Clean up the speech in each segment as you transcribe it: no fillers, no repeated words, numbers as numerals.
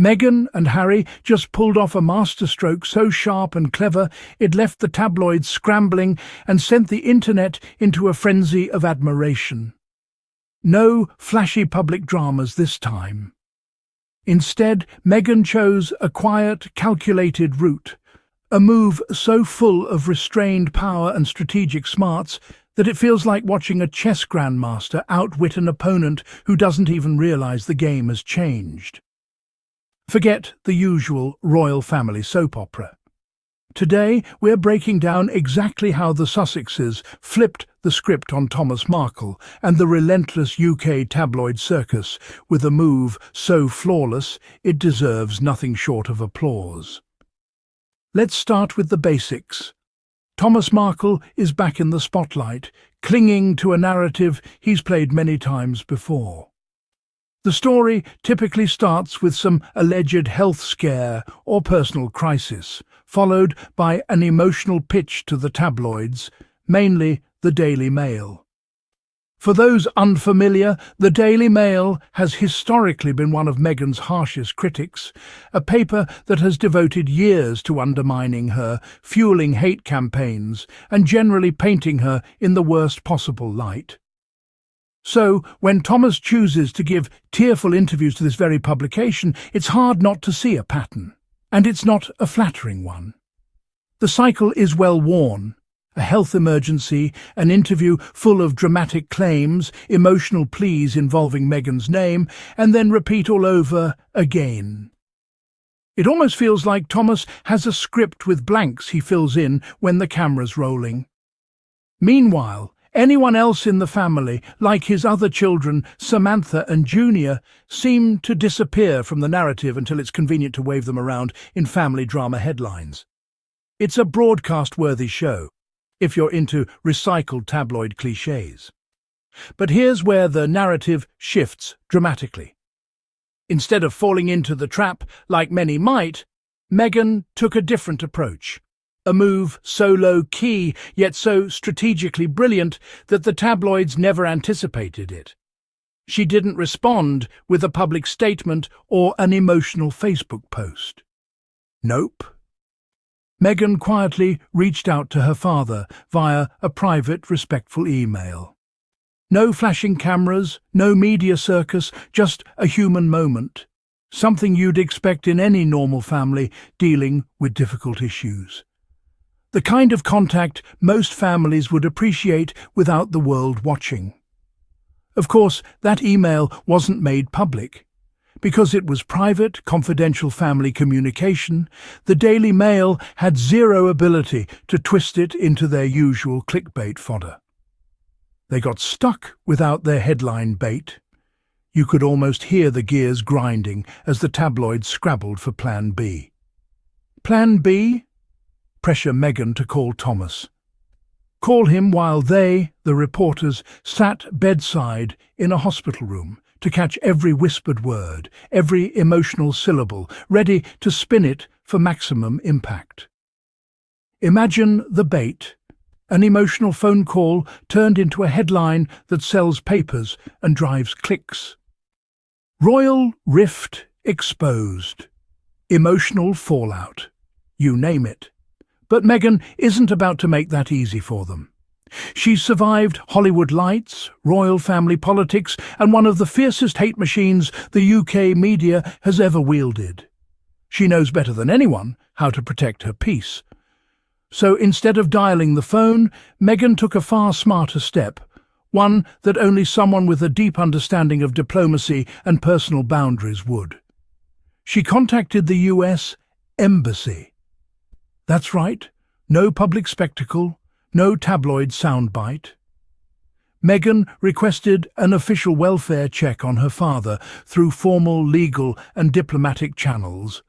Meghan and Harry just pulled off a masterstroke so sharp and clever it left the tabloids scrambling and sent the internet into a frenzy of admiration. No flashy public dramas this time. Instead, Meghan chose a quiet, calculated route, a move so full of restrained power and strategic smarts that it feels like watching a chess grandmaster outwit an opponent who doesn't even realize the game has changed. Forget the usual royal family soap opera. Today, we're breaking down exactly how the Sussexes flipped the script on Thomas Markle and the relentless UK tabloid circus with a move so flawless it deserves nothing short of applause. Let's start with the basics. Thomas Markle is back in the spotlight, clinging to a narrative he's played many times before. The story typically starts with some alleged health scare or personal crisis, followed by an emotional pitch to the tabloids, mainly the Daily Mail. For those unfamiliar, the Daily Mail has historically been one of Meghan's harshest critics, a paper that has devoted years to undermining her, fueling hate campaigns, and generally painting her in the worst possible light. So, when Thomas chooses to give tearful interviews to this very publication, it's hard not to see a pattern. And it's not a flattering one. The cycle is well worn. A health emergency, an interview full of dramatic claims, emotional pleas involving Meghan's name, and then repeat all over again. It almost feels like Thomas has a script with blanks he fills in when the camera's rolling. Meanwhile, anyone else in the family, like his other children, Samantha and Junior, seem to disappear from the narrative until it's convenient to wave them around in family drama headlines. It's a broadcast-worthy show, if you're into recycled tabloid clichés. But here's where the narrative shifts dramatically. Instead of falling into the trap like many might, Meghan took a different approach. A move so low-key, yet so strategically brilliant that the tabloids never anticipated it. She didn't respond with a public statement or an emotional Facebook post. Nope. Meghan quietly reached out to her father via a private, respectful email. No flashing cameras, no media circus, just a human moment. Something you'd expect in any normal family dealing with difficult issues. The kind of contact most families would appreciate without the world watching. Of course, that email wasn't made public. Because it was private, confidential family communication, the Daily Mail had zero ability to twist it into their usual clickbait fodder. They got stuck without their headline bait. You could almost hear the gears grinding as the tabloids scrabbled for Plan B. Plan B? Pressure Meghan to call Thomas. Call him while they, the reporters, sat bedside in a hospital room to catch every whispered word, every emotional syllable, ready to spin it for maximum impact. Imagine the bait, an emotional phone call turned into a headline that sells papers and drives clicks. Royal rift exposed. Emotional fallout. You name it. But Meghan isn't about to make that easy for them. She's survived Hollywood lights, royal family politics, and one of the fiercest hate machines the UK media has ever wielded. She knows better than anyone how to protect her peace. So instead of dialing the phone, Meghan took a far smarter step, one that only someone with a deep understanding of diplomacy and personal boundaries would. She contacted the US Embassy. That's right, no public spectacle, no tabloid soundbite. Meghan requested an official welfare check on her father through formal legal and diplomatic channels,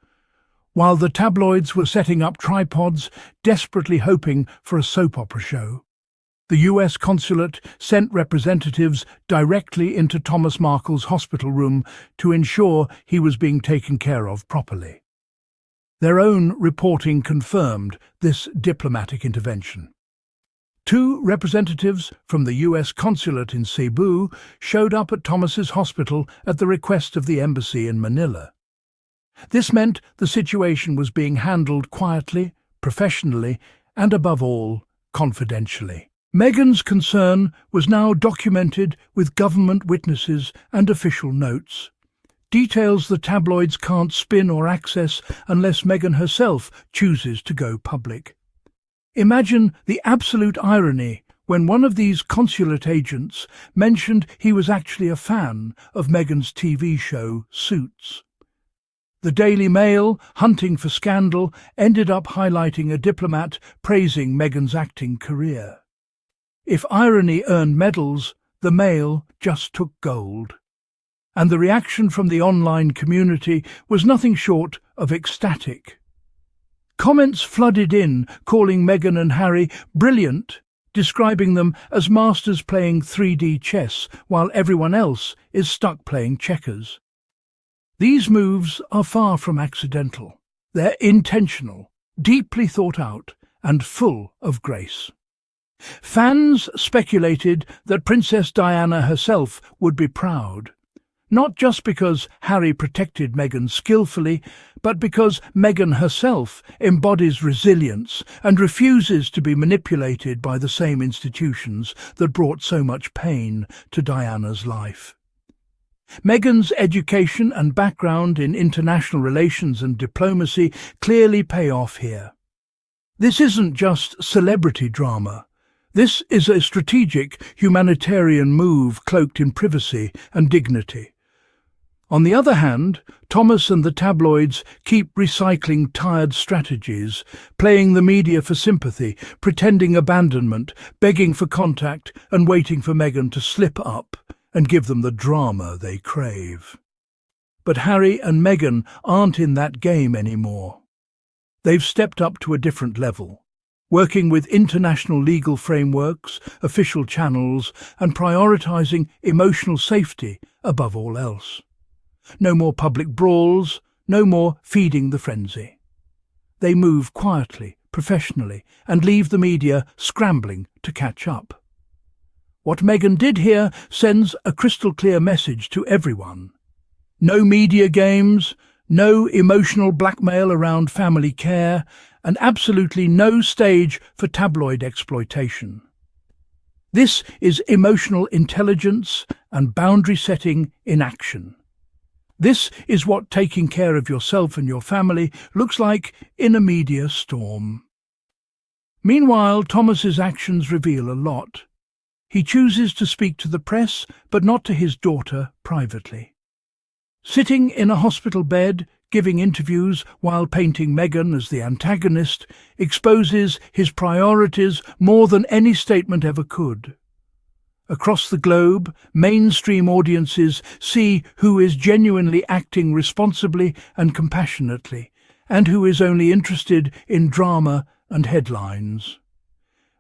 while the tabloids were setting up tripods, desperately hoping for a soap opera show. The US consulate sent representatives directly into Thomas Markle's hospital room to ensure he was being taken care of properly. Their own reporting confirmed this diplomatic intervention. 2 representatives from the US consulate in Cebu showed up at Thomas's hospital at the request of the embassy in Manila. This meant the situation was being handled quietly, professionally, and above all, confidentially. Meghan's concern was now documented with government witnesses and official notes. Details the tabloids can't spin or access unless Meghan herself chooses to go public. Imagine the absolute irony when one of these consulate agents mentioned he was actually a fan of Meghan's TV show Suits. The Daily Mail, hunting for scandal, ended up highlighting a diplomat praising Meghan's acting career. If irony earned medals, the Mail just took gold. And the reaction from the online community was nothing short of ecstatic. Comments flooded in, calling Meghan and Harry brilliant, describing them as masters playing 3D chess while everyone else is stuck playing checkers. These moves are far from accidental. They're intentional, deeply thought out, and full of grace. Fans speculated that Princess Diana herself would be proud, not just because Harry protected Meghan skillfully, but because Meghan herself embodies resilience and refuses to be manipulated by the same institutions that brought so much pain to Diana's life. Meghan's education and background in international relations and diplomacy clearly pay off here. This isn't just celebrity drama. This is a strategic humanitarian move cloaked in privacy and dignity. On the other hand, Thomas and the tabloids keep recycling tired strategies, playing the media for sympathy, pretending abandonment, begging for contact and waiting for Meghan to slip up and give them the drama they crave. But Harry and Meghan aren't in that game anymore. They've stepped up to a different level, working with international legal frameworks, official channels, and prioritizing emotional safety above all else. No more public brawls, no more feeding the frenzy. They move quietly, professionally, and leave the media scrambling to catch up. What Meghan did here sends a crystal-clear message to everyone. No media games, no emotional blackmail around family care, and absolutely no stage for tabloid exploitation. This is emotional intelligence and boundary setting in action. This is what taking care of yourself and your family looks like in a media storm. Meanwhile, Thomas's actions reveal a lot. He chooses to speak to the press, but not to his daughter privately. Sitting in a hospital bed, giving interviews while painting Meghan as the antagonist, exposes his priorities more than any statement ever could. Across the globe, mainstream audiences see who is genuinely acting responsibly and compassionately, and who is only interested in drama and headlines.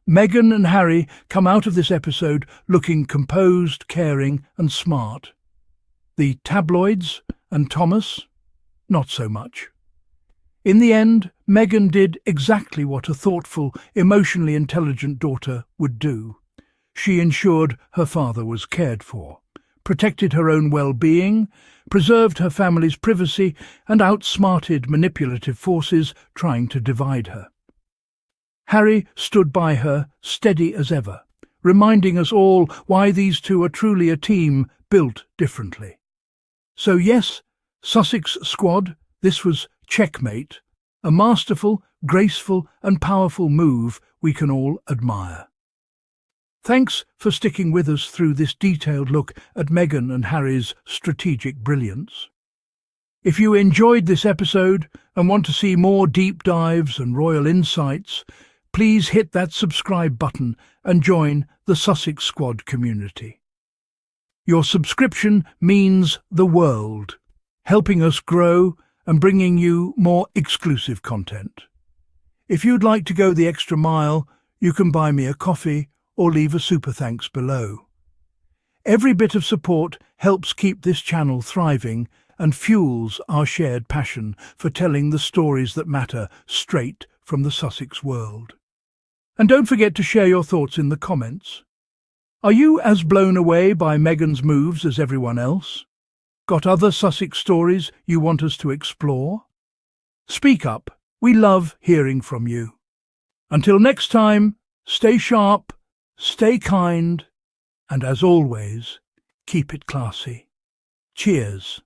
Meghan and Harry come out of this episode looking composed, caring, and smart. The tabloids and Thomas, not so much. In the end, Meghan did exactly what a thoughtful, emotionally intelligent daughter would do. She ensured her father was cared for, protected her own well-being, preserved her family's privacy, and outsmarted manipulative forces trying to divide her. Harry stood by her, steady as ever, reminding us all why these two are truly a team built differently. So yes, Sussex squad, this was Checkmate, a masterful, graceful and powerful move we can all admire. Thanks for sticking with us through this detailed look at Meghan and Harry's strategic brilliance. If you enjoyed this episode and want to see more deep dives and royal insights, please hit that subscribe button and join the Sussex Squad community. Your subscription means the world, helping us grow and bringing you more exclusive content. If you'd like to go the extra mile, you can buy me a coffee or leave a super thanks below. Every bit of support helps keep this channel thriving and fuels our shared passion for telling the stories that matter straight from the Sussex world. And don't forget to share your thoughts in the comments. Are you as blown away by Meghan's moves as everyone else? Got other Sussex stories you want us to explore? Speak up. We love hearing from you. Until next time, stay sharp, stay kind, and as always, keep it classy. Cheers.